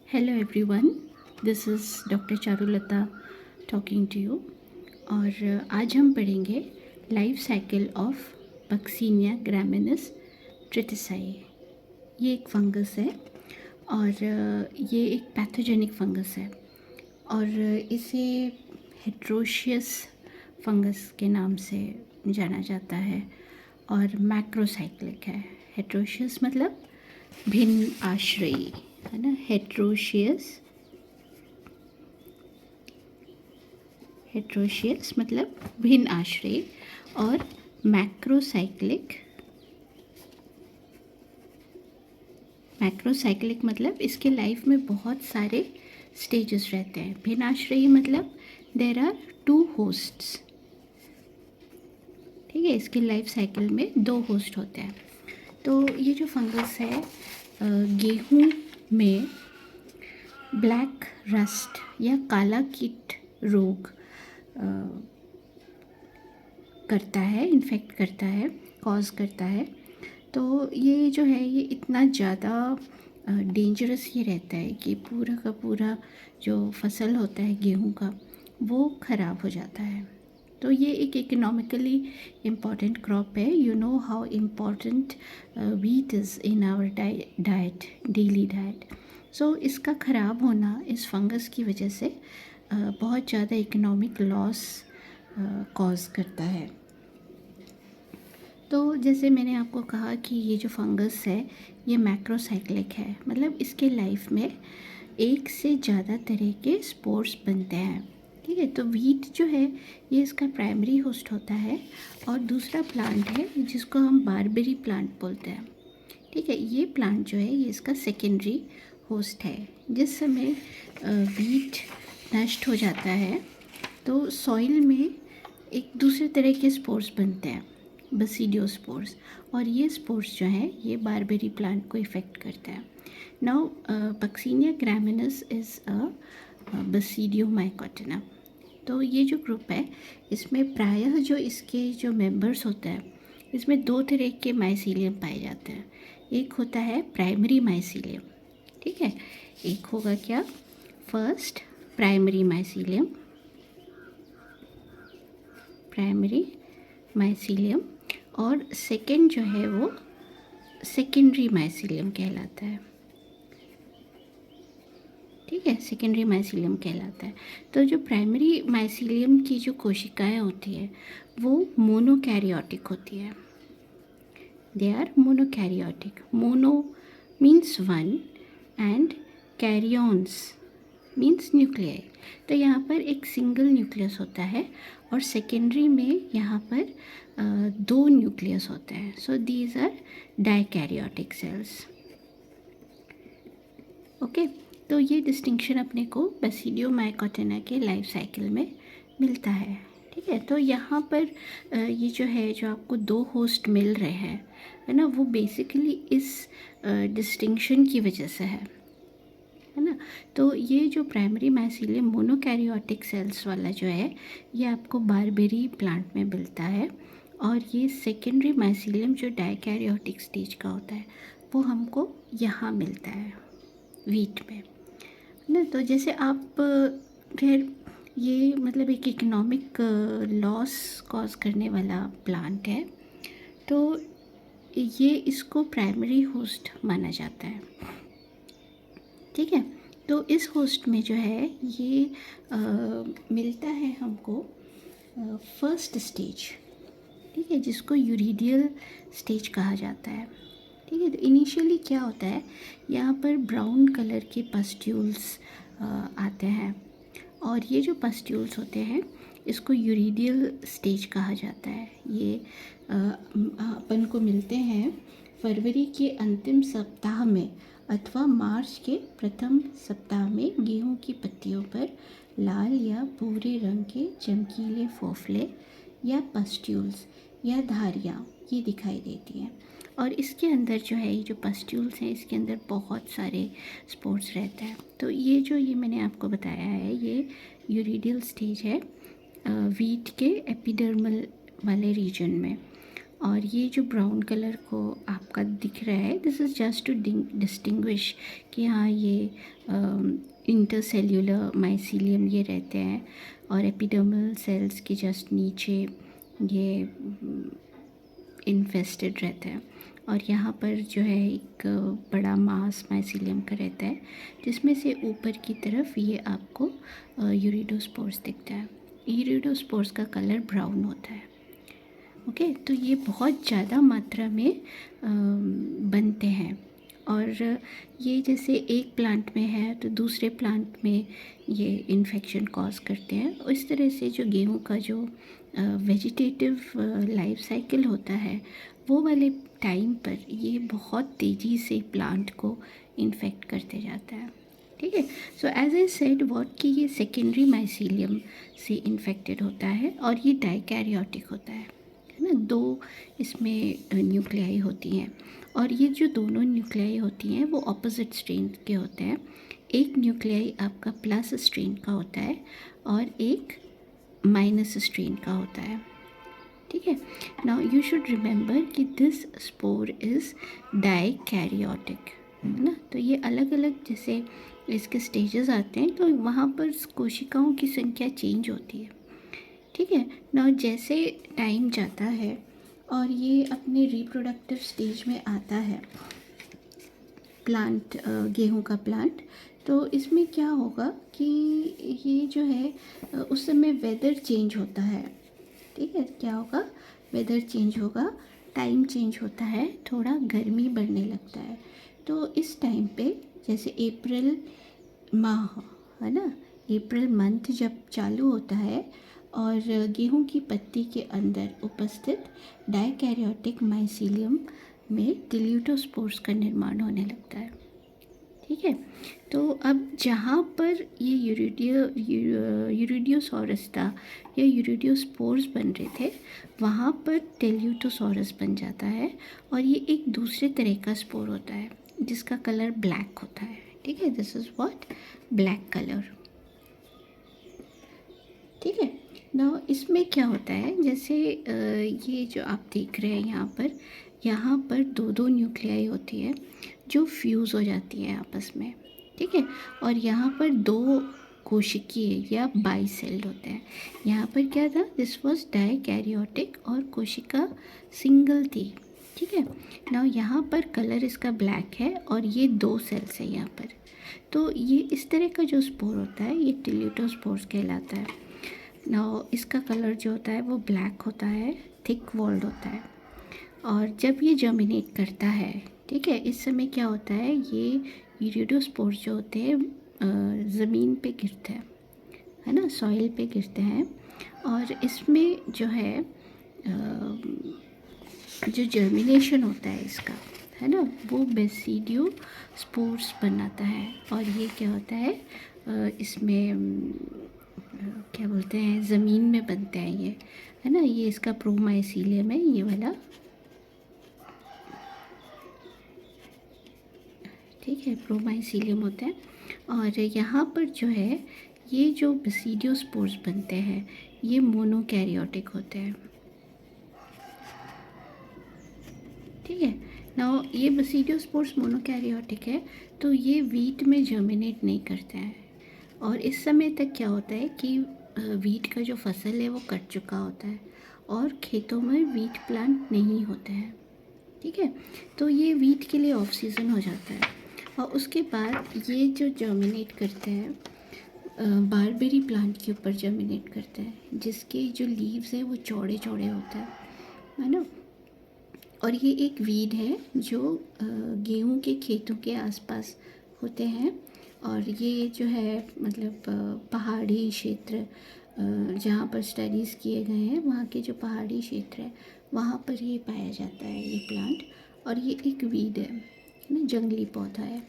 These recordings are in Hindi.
Hello everyone, this is doctor Charulata talking to you. और आज हम पढ़ेंगे life cycle of Puccinia graminis tritici. ये एक फंगस है और ये एक पैथोजेनिक फंगस है और इसे हेट्रोशियस फंगस के नाम से जाना जाता है और मैक्रोसाइक्लिक है। हेट्रोशियस मतलब भिन्न आश्रयी, है ना। हेट्रोशियस मतलब भिन्न आश्रयी और मैक्रोसाइक्लिक मतलब इसके लाइफ में बहुत सारे स्टेजेस रहते हैं। भिन्न आश्रयी मतलब देर आर 2 होस्ट्स। ठीक है, इसकी लाइफ साइकिल में 2 होस्ट होते हैं। तो ये जो फंगस है गेहूं में ब्लैक रस्ट या काला कीट रोग करता है, इन्फेक्ट करता है, कॉज करता है। तो ये जो है ये इतना ज़्यादा डेंजरस ये रहता है कि पूरा का पूरा जो फसल होता है गेहूं का वो ख़राब हो जाता है। तो ये एक इकोनॉमिकली इम्पॉर्टेंट क्रॉप है। You know how important wheat is in our diet, daily diet. So इसका ख़राब होना इस फंगस की वजह से बहुत ज़्यादा इकोनॉमिक लॉस कॉज करता है। तो जैसे मैंने आपको कहा कि ये जो फंगस है ये मैक्रोसाइक्लिक है, मतलब इसके लाइफ में एक से ज़्यादा तरह के स्पोर्स बनते हैं। ठीक है, तो वीट जो है ये इसका प्राइमरी होस्ट होता है और दूसरा प्लांट है जिसको हम बारबेरी प्लांट बोलते हैं। ठीक है, ये प्लांट जो है ये इसका सेकेंडरी होस्ट है। जिस समय वीट नष्ट हो जाता है तो सॉइल में एक दूसरे तरह के स्पोर्स बनते हैं, बसीडियोस्पोर्स, और ये स्पोर्स जो हैं ये बारबेरी प्लांट को इफ़ेक्ट करता है। Now Puccinia graminis is a basidiomycotina. तो ये जो ग्रुप है इसमें प्रायः जो इसके जो मेंबर्स होते हैं इसमें 2 तरह के माइसीलियम पाए जाते हैं। एक होता है प्राइमरी माइसीलियम, ठीक है, एक होगा क्या, फर्स्ट प्राइमरी माइसीलियम और सेकंड जो है वो सेकेंडरी माइसीलियम कहलाता है। ठीक है, सेकेंडरी माइसीलियम कहलाता है। तो जो प्राइमरी माइसीलियम की जो कोशिकाएं होती है वो मोनोकैरियोटिक होती है। They are monokaryotic. Mono means one and karyons means nuclei. तो यहाँ पर एक सिंगल न्यूक्लियस होता है और सेकेंडरी में यहाँ पर 2 न्यूक्लियस होते हैं। So these are dikaryotic cells. Okay, तो ये डिस्टिंक्शन अपने को बसीडियोमाइकोटिना के लाइफ साइकिल में मिलता है। ठीक है, तो यहाँ पर ये जो है जो आपको 2 होस्ट मिल रहे हैं, है ना, वो बेसिकली इस डिस्टिंक्शन की वजह से है ना। तो ये जो प्राइमरी माइसीलियम मोनोकैरियोटिक सेल्स वाला जो है ये आपको बारबेरी प्लांट में मिलता है और ये सेकेंडरी माइसीलियम जो डाइकैरियोटिक स्टेज का होता है वो हमको यहाँ मिलता है वीट में ना। तो जैसे आप फिर ये मतलब एक इकोनॉमिक लॉस कॉज करने वाला प्लांट है, तो ये इसको प्राइमरी होस्ट माना जाता है। ठीक है, तो इस होस्ट में जो है ये मिलता है हमको फर्स्ट स्टेज, ठीक है, जिसको यूरिडियल स्टेज कहा जाता है। ठीक है, तो इनिशियली क्या होता है, यहाँ पर ब्राउन कलर के पस्ट्यूल्स आते हैं और ये जो पस्ट्यूल्स होते हैं इसको यूरिडियल स्टेज कहा जाता है। ये अपन को मिलते हैं फरवरी के अंतिम सप्ताह में अथवा मार्च के प्रथम सप्ताह में। गेहूं की पत्तियों पर लाल या भूरे रंग के चमकीले फोफले या पस्ट्यूल्स या धारियाँ ये दिखाई देती हैं और इसके अंदर जो है ये जो पस्ट्यूल्स हैं इसके अंदर बहुत सारे स्पोर्स रहते हैं। तो ये जो ये मैंने आपको बताया है ये यूरिडियल स्टेज है वीट के एपिडर्मल वाले रीजन में। और ये जो ब्राउन कलर को आपका दिख रहा है, this is just to distinguish कि हाँ ये इंटरसेल्यूलर माइसीलियम ये रहते हैं, और एपिडर्मल सेल्स के जस्ट नीचे ये इन्फेस्टेड रहते हैं। और यहाँ पर जो है एक बड़ा मास माइसीलियम का रहता है, जिसमें से ऊपर की तरफ ये आपको यूरिडोस्पोर्स दिखता है। यूरिडोस्पोर्स का कलर ब्राउन होता है। ओके, तो ये बहुत ज़्यादा मात्रा में बनते हैं, और ये जैसे एक प्लांट में है तो दूसरे प्लांट में ये इन्फेक्शन कॉज करते हैं। इस तरह से जो गेहूँ का जो वेजिटेटिव लाइफ साइकिल होता है, वो वाले टाइम पर ये बहुत तेज़ी से प्लांट को इन्फेक्ट करते जाता है। ठीक है, so as I said what कि ये सेकेंडरी माइसीलियम से इन्फेक्टेड होता है, और ये डाइकैरियोटिक होता है ना। 2 इसमें न्यूक्लियाई होती हैं, और ये जो दोनों न्यूक्लियाई होती हैं वो ऑपोजिट स्ट्रेन के होते हैं। एक न्यूक्लियाई आपका प्लस स्ट्रेन का होता है और एक माइनस स्ट्रेन का होता है। ठीक है, नाउ यू शुड रिमेंबर कि दिस स्पोर इज़ डाइकैरियोटिक, है ना। तो ये अलग अलग जैसे इसके स्टेजेस आते हैं, तो वहाँ पर कोशिकाओं की संख्या चेंज होती है। ठीक है, नाउ जैसे टाइम जाता है और ये अपने रिप्रोडक्टिव स्टेज में आता है प्लांट, गेहूं का प्लांट, तो इसमें क्या होगा कि ये जो है उस समय वेदर चेंज होता है। ठीक है, क्या होगा, वेदर चेंज होगा, टाइम चेंज होता है, थोड़ा गर्मी बढ़ने लगता है। तो इस टाइम पे जैसे अप्रैल माह, है ना, अप्रैल मंथ जब चालू होता है और गेहूं की पत्ती के अंदर उपस्थित डाइकैरियोटिक माइसीलियम में टिल्यूटोस्पोर्स का निर्माण होने लगता है। ठीक है, तो अब जहाँ पर ये यूरिडियोसॉरस था या यूरिडियोस्पोर्स बन रहे थे, वहाँ पर टेल्यूटोसॉरस बन जाता है, और ये एक दूसरे तरह का स्पोर होता है जिसका कलर ब्लैक होता है। ठीक है, this is what, black colour. ठीक है, ना इसमें क्या होता है, जैसे ये जो आप देख रहे हैं यहाँ पर 2 न्यूक्लियाई होती है जो फ्यूज़ हो जाती है आपस में। ठीक है, और यहाँ पर 2 कोशिकीय या बाइसेल्ड होते हैं। यहाँ पर क्या था, दिस वाज डाइकैरियोटिक और कोशिका सिंगल थी। ठीक है, ना यहाँ पर कलर इसका ब्लैक है और ये 2 सेल्स है यहाँ पर। तो ये इस तरह का जो स्पोर होता है ये टिल्यूटोस्पोर्स कहलाता है। ना इसका कलर जो होता है वो ब्लैक होता है, थिक वॉल्ड होता है, और जब ये जर्मिनेट करता है, ठीक है, इस समय क्या होता है, ये यूरिडोस्पोर्स जो होते हैं ज़मीन पे गिरते हैं, है ना, सॉइल पे गिरते हैं, और इसमें जो है जो जर्मिनेशन होता है इसका, है ना, वो बेसिडियो स्पोर्स बनाता है। और ये क्या होता है, इसमें क्या बोलते हैं, ज़मीन में बनते हैं ये, है ना। ये इसका प्रोमाइसीलियम है, ये वाला। ठीक है, प्रोमाइसीलियम होता है, और यहाँ पर जो है ये जो बेसिडियोस्पोर्स बनते हैं ये मोनोकैरियोटिक होते हैं। ठीक है, नाउ ये बेसिडियोस्पोर्स मोनोकैरियोटिक है, तो ये वीट में जर्मिनेट नहीं करते हैं, और इस समय तक क्या होता है कि वीट का जो फसल है वो कट चुका होता है और खेतों में वीट प्लांट नहीं होते हैं। ठीक है, तो ये वीट के लिए ऑफ सीज़न हो जाता है, और उसके बाद ये जो जर्मिनेट करते हैं बारबेरी प्लांट के ऊपर जर्मिनेट करते हैं, जिसके जो लीव्स हैं वो चौड़े चौड़े होते हैं, है ना। और ये एक वीड है जो गेहूं के खेतों के आसपास होते हैं, और ये जो है मतलब पहाड़ी क्षेत्र जहाँ पर स्टडीज़ किए गए हैं, वहाँ के जो पहाड़ी क्षेत्र है वहाँ पर ये पाया जाता है ये प्लांट, और ये एक वीड है ना, जंगली पौधा है।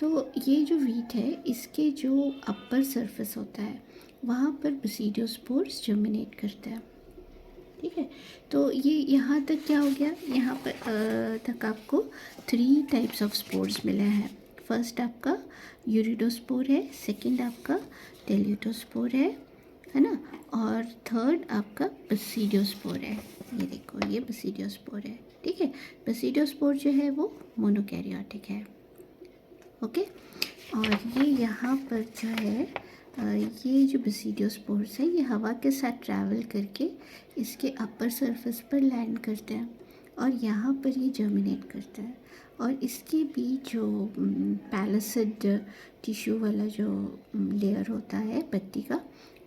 तो ये जो वीट है इसके जो अपर सरफेस होता है वहाँ पर बेसिडियोस्पोर्स जर्मिनेट करता है। ठीक है, तो ये यहाँ तक क्या हो गया, यहाँ पर तक आपको 3 टाइप्स ऑफ स्पोर्स मिले हैं। फर्स्ट आपका यूरिडोस्पोर है, सेकंड आपका टेल्यूटोस्पोर है है ना। और थर्ड आपका बसीडियोस्पोर है, ये देखो ये बसीडियोस्पोर है, ठीक है। बसीडियोस्पोर जो है वो मोनोकैरियोटिक है, ओके। और ये यहाँ पर जो है ये जो बसीडियोस्पोर्स है ये हवा के साथ ट्रैवल करके इसके अपर सरफेस पर लैंड करते हैं और यहाँ पर ये जर्मिनेट करता है और इसके बीच जो पैलिसिड टिश्यू वाला जो लेयर होता है पत्ती का,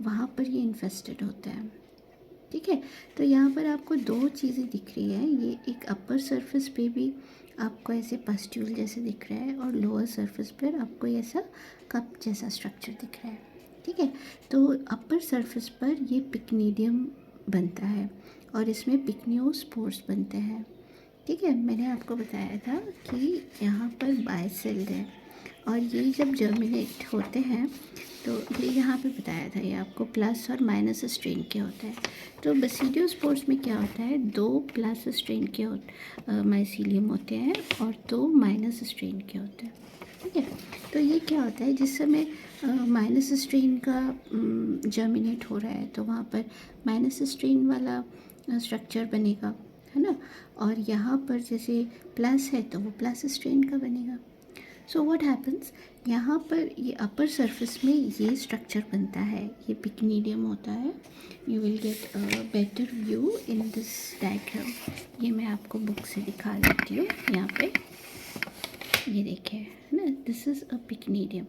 वहाँ पर ये इन्फेस्टेड होता है, ठीक है। तो यहाँ पर आपको दो चीज़ें दिख रही है, ये एक अपर सरफेस पे भी आपको ऐसे पस्ट्यूल जैसे दिख रहा है और लोअर सरफेस पर आपको ऐसा कप जैसा स्ट्रक्चर दिख रहा है, ठीक है। तो अपर सरफेस पर ये पिक्नीडियम बनता है और इसमें पिक्नियोस्पोर्स बनते हैं, ठीक है। मैंने आपको बताया था कि यहाँ पर बायसेल्ड है और ये जब जर्मिनेट होते हैं तो ये यहाँ पे बताया था, ये आपको प्लस और माइनस स्ट्रेन के होता है। तो बसीडियोस्पोर्स में क्या होता है, दो प्लस स्ट्रेन के माइसीलियम होते हैं और दो माइनस स्ट्रेन के होते हैं, ठीक है। तो ये क्या होता है, जिस समय माइनस स्ट्रेन का जर्मिनेट हो रहा है तो वहाँ पर माइनस स्ट्रेन वाला स्ट्रक्चर बनेगा, है ना। और यहाँ पर जैसे प्लस है तो वो प्लस स्ट्रेन का बनेगा। सो व्हाट हैपन्स, यहाँ पर ये अपर सरफेस में ये स्ट्रक्चर बनता है, ये पिक्नीडियम होता है। You will get a better view in this diagram. ये मैं आपको बुक से दिखा देती हूँ, यहाँ पे ये देखिए, है ना, दिस इज़ अ पिक्नीडियम।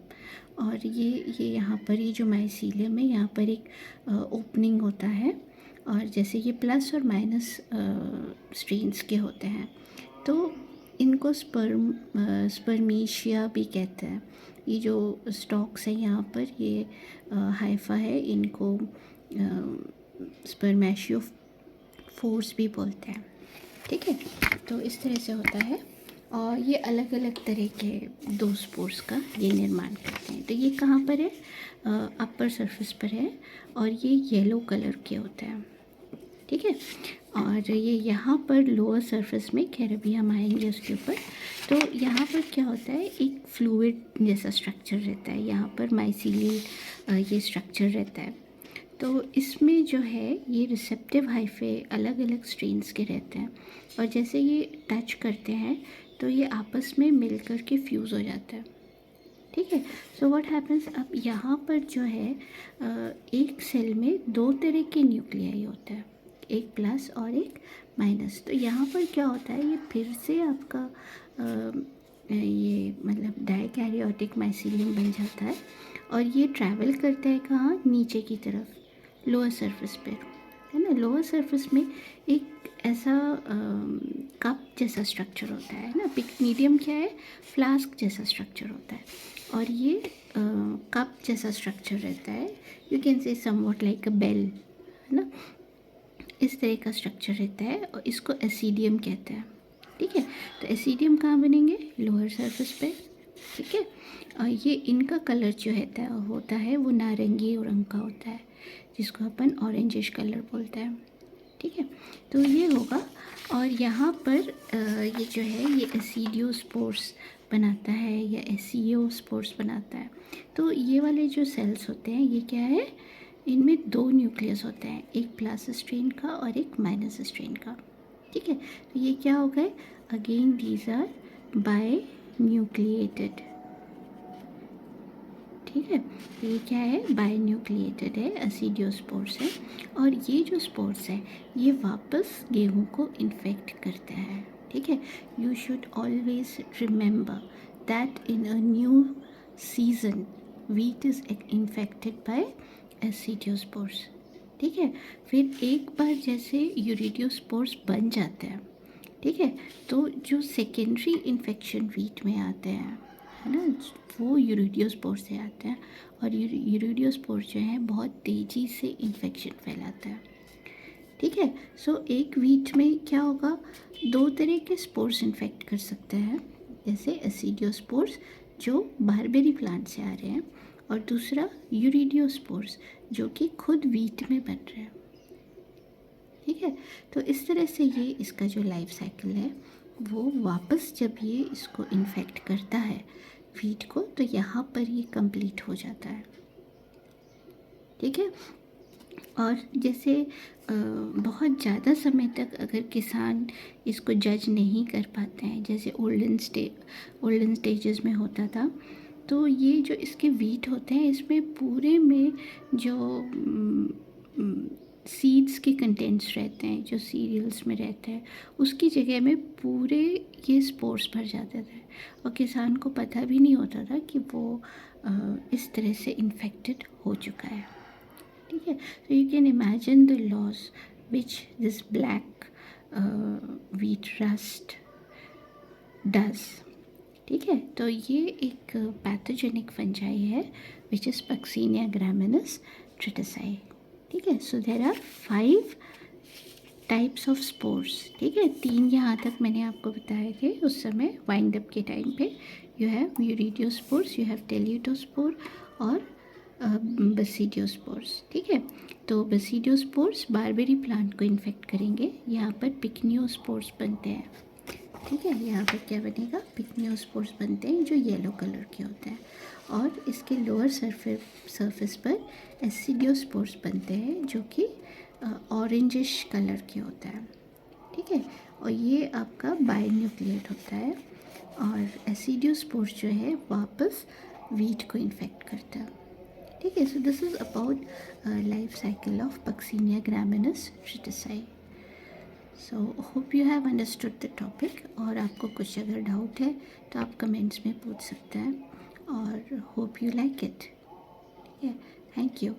और ये यहाँ पर ये जो माइसीलियम है यहाँ पर एक ओपनिंग होता है और जैसे ये प्लस और माइनस स्ट्रेन्स के होते हैं तो इनको स्पर्मीशिया भी कहते हैं। ये जो स्टॉक्स हैं यहाँ पर ये हाइफा है, इनको स्पर्मेशियो फोर्स भी बोलते हैं, ठीक है। तो इस तरह से होता है और ये अलग अलग तरह के दो स्पोर्स का ये निर्माण करते हैं। तो ये कहाँ पर है, अपर सरफेस पर है और ये येलो कलर के होते हैं, ठीक है। और ये यहाँ पर लोअर सरफेस में, खैर अभी हम आएंगे उसके ऊपर। तो यहाँ पर क्या होता है, एक फ्लूइड जैसा स्ट्रक्चर रहता है, यहाँ पर माइसीलियल ये स्ट्रक्चर रहता है। तो इसमें जो है ये रिसेप्टिव हाइफे अलग अलग स्ट्रेन्स के रहते हैं और जैसे ये टच करते हैं तो ये आपस में मिल कर के फ्यूज़ हो जाता है, ठीक है। सो व्हाट हैपन्स, अब यहाँ पर जो है एक सेल में दो तरह के न्यूक्लियाई होता है, एक प्लस और एक माइनस। तो यहाँ पर क्या होता है, ये फिर से आपका ये मतलब डाइकैरियोटिक माइसीलियम बन जाता है और ये ट्रैवल करता है कहाँ, नीचे की तरफ, लोअर सरफेस पे, है ना। लोअर सरफेस में एक ऐसा कप जैसा स्ट्रक्चर होता है ना, पिक्नीडियम क्या है, फ्लास्क जैसा स्ट्रक्चर होता है और ये कप जैसा स्ट्रक्चर रहता है, you can say somewhat like a bell, है ना, इस तरह का स्ट्रक्चर रहता है और इसको एसिडियम कहते हैं, ठीक है। तो एसिडियम कहाँ बनेंगे, लोअर सरफेस पे, ठीक है। और ये इनका कलर जो होता है वो नारंगी रंग का होता है, जिसको अपन ऑरेंजिश कलर बोलते हैं, ठीक है। तो ये होगा और यहाँ पर ये जो है ये एसिडियोस्पोर्स बनाता है या एसियोस्पोर्स बनाता है। तो ये वाले जो सेल्स होते हैं ये क्या है, इनमें दो न्यूक्लियस होते हैं, एक प्लस स्ट्रेन का और एक माइनस स्ट्रेन का, ठीक है। तो ये क्या हो गए, again these are by nucleated, ठीक है। ये क्या है, बाय न्यूक्लिएटेड है, एसिडियोस्पोर्स है और ये जो स्पोर्स है ये वापस गेहूँ को इन्फेक्ट करते हैं, ठीक है। You should always remember that in a new season wheat is infected by aeciospores, ठीक है। फिर एक बार जैसे यूरिडियोस्पोर्स बन जाते हैं, ठीक है, तो जो सेकेंडरी इन्फेक्शन व्हीट में आते हैं, है ना, वो यूरिडियोस्पोर से आते हैं और यूरिडियोस्पोर जो है बहुत तेज़ी से इन्फेक्शन फैलाता है, ठीक है। सो एक व्हीट में क्या होगा, दो तरह के स्पोर्स इन्फेक्ट कर सकते हैं, जैसे एसिडियोस्पोर्स जो बारबेरी प्लांट से आ रहे हैं और दूसरा यूरिडियोस्पोर्स जो कि खुद व्हीट में बन रहे हैं, ठीक है। तो इस तरह से ये इसका जो लाइफ साइकिल है वो वापस जब ये इसको इन्फेक्ट करता है व्हीट को तो यहाँ पर ये कंप्लीट हो जाता है, ठीक है। और जैसे बहुत ज़्यादा समय तक अगर किसान इसको जज नहीं कर पाते हैं, जैसे ओल्डन स्टेजेस में होता था, तो ये जो इसके वीट होते हैं इसमें पूरे में जो सीड्स के कंटेंट्स रहते हैं, जो सीरियल्स में रहते हैं, उसकी जगह में पूरे ये स्पोर्स भर जाते थे और किसान को पता भी नहीं होता था कि वो इस तरह से इन्फेक्टेड हो चुका है। ठीक है, so you can imagine the loss which this black wheat rust does. ठीक है, तो ये एक पैथोजेनिक फंजाई है which is Puccinia graminis tritici. ठीक है, so there are 5 types of spores. ठीक है, 3 यहाँ तक मैंने आपको बताए थे उस समय वाइंड अप के टाइम पे। यू हैव म्यूरिडियोस्पोर्स, यू हैव टेलियोटोस्पोर और बसीडियोस्पोर्स। ठीक है, तो बसीडियोस्पोर्स बारबेरी प्लांट को इन्फेक्ट करेंगे। यहाँ पर पिकनियोस्पोर्स बनते हैं। ठीक है, यहाँ पर क्या बनेगा, पिकनियोस्पोर्स बनते हैं जो येलो कलर के होते हैं, और इसके लोअर सरफेस पर एसिडियोस्पोर्स बनते हैं जो कि ऑरेंजिश कलर के होता है। ठीक है, और ये आपका बाइन्यूक्लिएट होता है, और एसिडियोस्पोर्स जो है वापस वीट को इन्फेक्ट करता है। ठीक है, so this is about life cycle of Puccinia graminis tritici. So hope you have understood the topic, और आपको कुछ अगर डाउट है तो आप कमेंट्स में पूछ सकते हैं, और होप यू लाइक इट। ठीक है, थैंक यू।